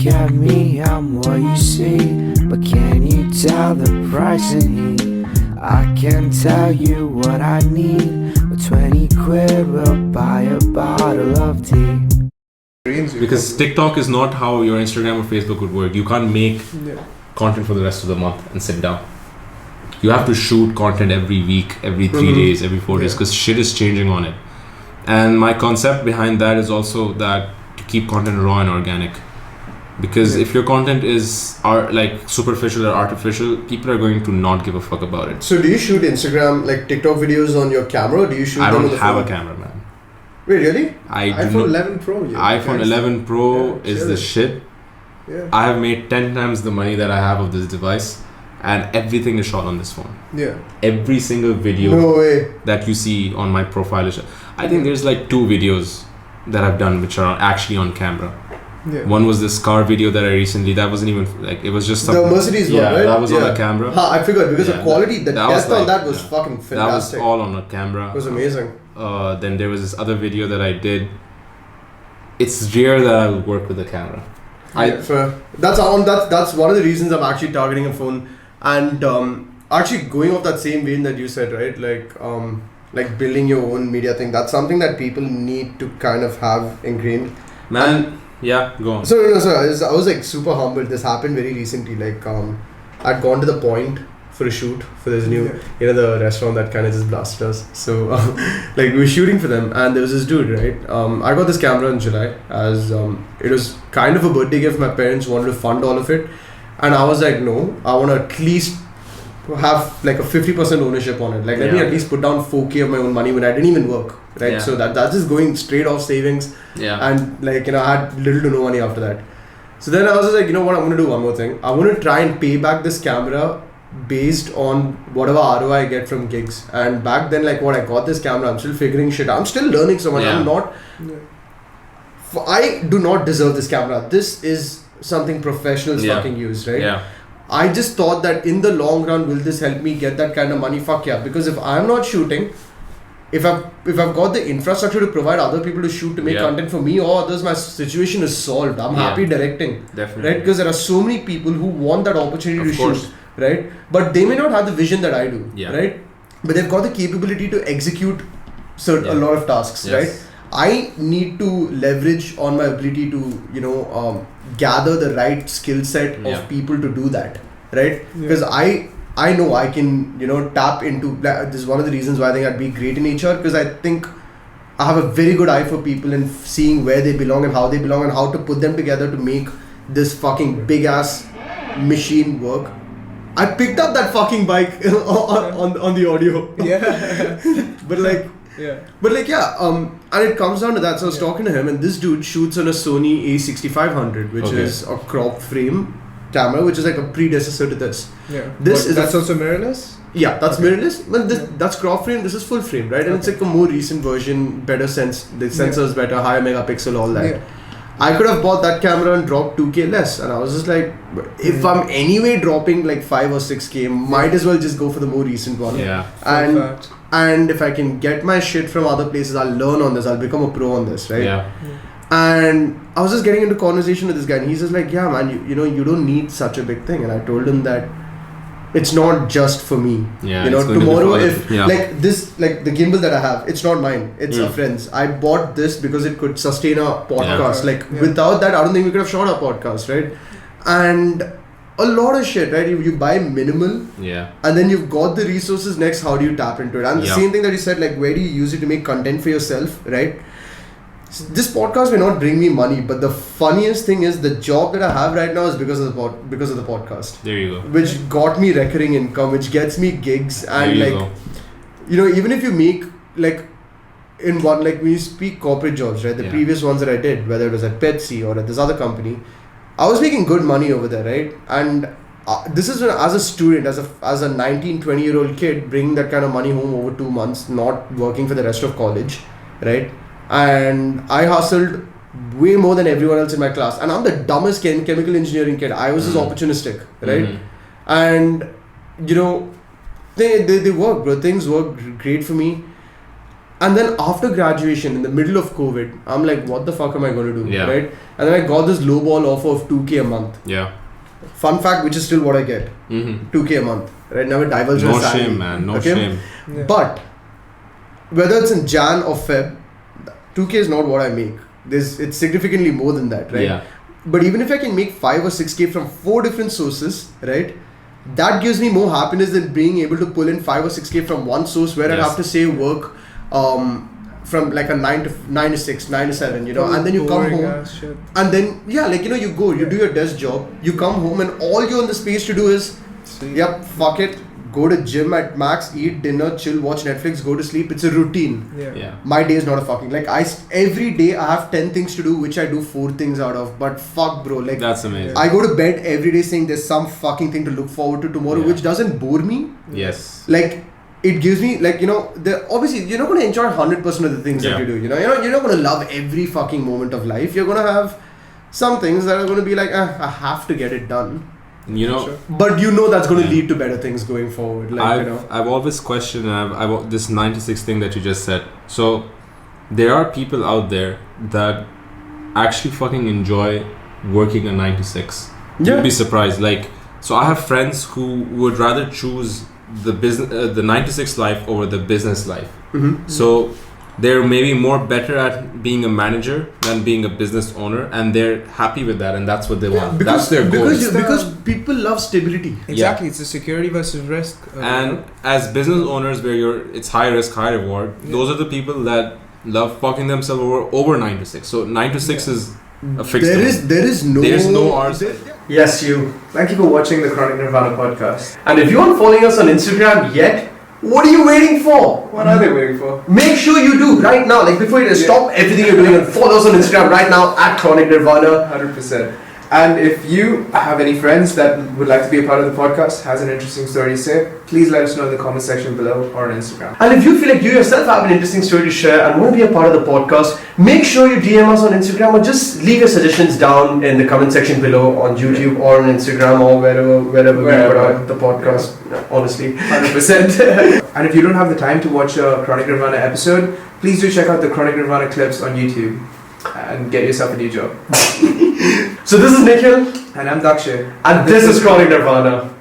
Look at me, I'm what you see, but can you tell the price in heat? I can tell you what I need, but 20 quid will buy a bottle of tea. Because TikTok is not how your Instagram or Facebook would work. You can't make content for the rest of the month and sit down. You have to shoot content every week, every 3 days, every 4 days, because shit is changing on it. And my concept behind that is also that to keep content raw and organic. Because if your content is like superficial or artificial, people are going to not give a fuck about it. So do you shoot Instagram, like TikTok videos on your camera, or do you shoot them on the phone? I don't have a camera, man. Wait, really? iPhone 11 Pro. iPhone 11 Pro is the shit. Yeah. I have made 10 times the money that I have of this device, and everything is shot on this phone. Yeah. Every single video way. that you see on my profile is. I think there's like 2 videos that I've done which are actually on camera. Yeah. One was this car video that I recently. That wasn't even like, it was just the Mercedes one, right? That was on a camera. I figured because the quality, the depth on that was fucking fantastic. That was all on a camera. It was amazing. Then there was this other video that I did. It's rare that I will work with a camera. That's one of the reasons I'm actually targeting a phone, and actually going off that same vein that you said, right? Like building your own media thing. That's something that people need to kind of have ingrained. Man, yeah, go on. So I was like super humbled. This happened very recently. Like I'd gone to the Point for a shoot for this new, the restaurant that kind of just blasted us. So like we were shooting for them, and there was this dude, right? I got this camera in July as it was kind of a birthday gift. My parents wanted to fund all of it, and I was like, no, I want to at least have like a 50% ownership on it. Like let me at least put down 4K of my own money when I didn't even work, right? So that's just going straight off savings. And like I had little to no money after that. So then I was just like, you know what, I'm gonna do one more thing. I want to try and pay back this camera based on whatever ROI I get from gigs. And back then, like what I got this camera, I'm still figuring shit. I'm still learning so much. I'm not. I do not deserve this camera. This is something professionals fucking use, right? Yeah. I just thought that in the long run, will this help me get that kind of money? Fuck yeah. Because if I'm not shooting, if I've got the infrastructure to provide other people to shoot, to make content for me or others, my situation is solved. I'm happy directing. Definitely. Right? Because there are so many people who want that opportunity to shoot. Right? But they may not have the vision that I do. Right? But they've got the capability to execute a lot of tasks. Right? I need to leverage on my ability to, gather the right skill set of people to do that, right? Because I know I can, tap into, this is one of the reasons why I think I'd be great in HR, because I think I have a very good eye for people and seeing where they belong and how they belong and how to put them together to make this fucking big ass machine work. I picked up that fucking bike on the audio. And it comes down to that. So I was talking to him, and this dude shoots on a Sony A6500, which is a crop frame camera, which is like a predecessor to this. That's also mirrorless? Yeah, that's mirrorless. But that's crop frame. This is full frame, right? And it's like a more recent version, better sense. The sensor's better, higher megapixel, all that. I could have bought that camera and dropped 2K less, and I was just like, if I'm anyway dropping like 5 or 6K, might as well just go for the more recent one. And if I can get my shit from other places, I'll learn on this. I'll become a pro on this, right? And I was just getting into conversation with this guy, and he's just like, yeah, man, you don't need such a big thing. And I told him that it's not just for me. Tomorrow, if like this, like the gimbal that I have, it's not mine. It's a friend's. I bought this because it could sustain a podcast. Without that, I don't think we could have shot a podcast, right? And a lot of shit, right? You buy minimal, and then you've got the resources. Next, how do you tap into it? And the same thing that you said, like, where do you use it to make content for yourself, right? This podcast may not bring me money, but the funniest thing is the job that I have right now is because of the podcast. There you go. Which got me recurring income, which gets me gigs, and even if you make like in one, like when you speak corporate jobs, right? The previous ones that I did, whether it was at Pepsi or at this other company, I was making good money over there, right? And this is when, as a student, as a 19, 20-year-old kid, bringing that kind of money home over 2 months, not working for the rest of college, right? And I hustled way more than everyone else in my class. And I'm the dumbest chemical engineering kid. I was just opportunistic, right? And, they work, bro. Things work great for me. And then after graduation, in the middle of COVID, I'm like, what the fuck am I going to do? Yeah. Right? And then I got this lowball offer of 2K a month. Yeah. Fun fact, which is still what I get. 2K a month. Right? Never divulge my No salary. shame, man. No shame. Yeah. But whether it's in Jan or Feb, 2K is not what I make. It's significantly more than that, right? Yeah. But even if I can make 5 or 6K from 4 different sources, right? That gives me more happiness than being able to pull in 5 or 6K from one source where I'd Yes. have to say work from like a 9 to 6, 9 to 7, you know, and then you come Boring home. ass shit. And then, yeah, like, you know, you go, you do your desk job, you come home, and all you're in the space to do is, yep, fuck it, go to gym at max, eat dinner, chill, watch Netflix, go to sleep. It's a routine. Yeah. My day is not a fucking, like, every day I have 10 things to do, which I do 4 things out of. But fuck, bro, like, That's amazing. I go to bed every day saying there's some fucking thing to look forward to tomorrow, Yeah. which doesn't bore me. Yes. Like, it gives me, like, you know, obviously you're not going to enjoy 100% of the things that Yeah. you do, you know, you're not going to love every fucking moment of life. You're going to have some things that are going to be like, I have to get it done. You know, Sure. But you know that's going to Yeah. lead to better things going forward. Like, you know. I've always questioned, and I've this 96 thing that you just said. So there are people out there that actually fucking enjoy working a 9 to 6. Yeah. You'd be surprised. Like, so I have friends who would rather choose the business, the 9 to 6 life over the business life. Mm-hmm. So they're maybe more better at being a manager than being a business owner, and they're happy with that, and that's what they want. That's their goal. Because people love stability. Exactly, it's a security versus risk. And as business owners, where it's high risk, high reward, those are the people that love fucking themselves over 9 to 6. So 9 to 6 is a fixed. There's no hours. Yes, you. Thank you for watching the Chronic Nirvana podcast. And if you aren't following us on Instagram yet, what are you waiting for? What are they waiting for? Make sure you do right now. Like, before you stop everything you're doing and follow us on Instagram right now at Chronic Nirvana. 100%. And if you have any friends that would like to be a part of the podcast, has an interesting story to say, please let us know in the comment section below or on Instagram. And if you feel like you yourself have an interesting story to share and want to be a part of the podcast, make sure you DM us on Instagram or just leave your suggestions down in the comment section below on YouTube or on Instagram or wherever we put out the podcast. Honestly, 100%. And if you don't have the time to watch a Chronic Nirvana episode, please do check out the Chronic Nirvana clips on YouTube and get yourself a new job. So this is Nikhil And I'm Dakshay. and this is Chronic Nirvana.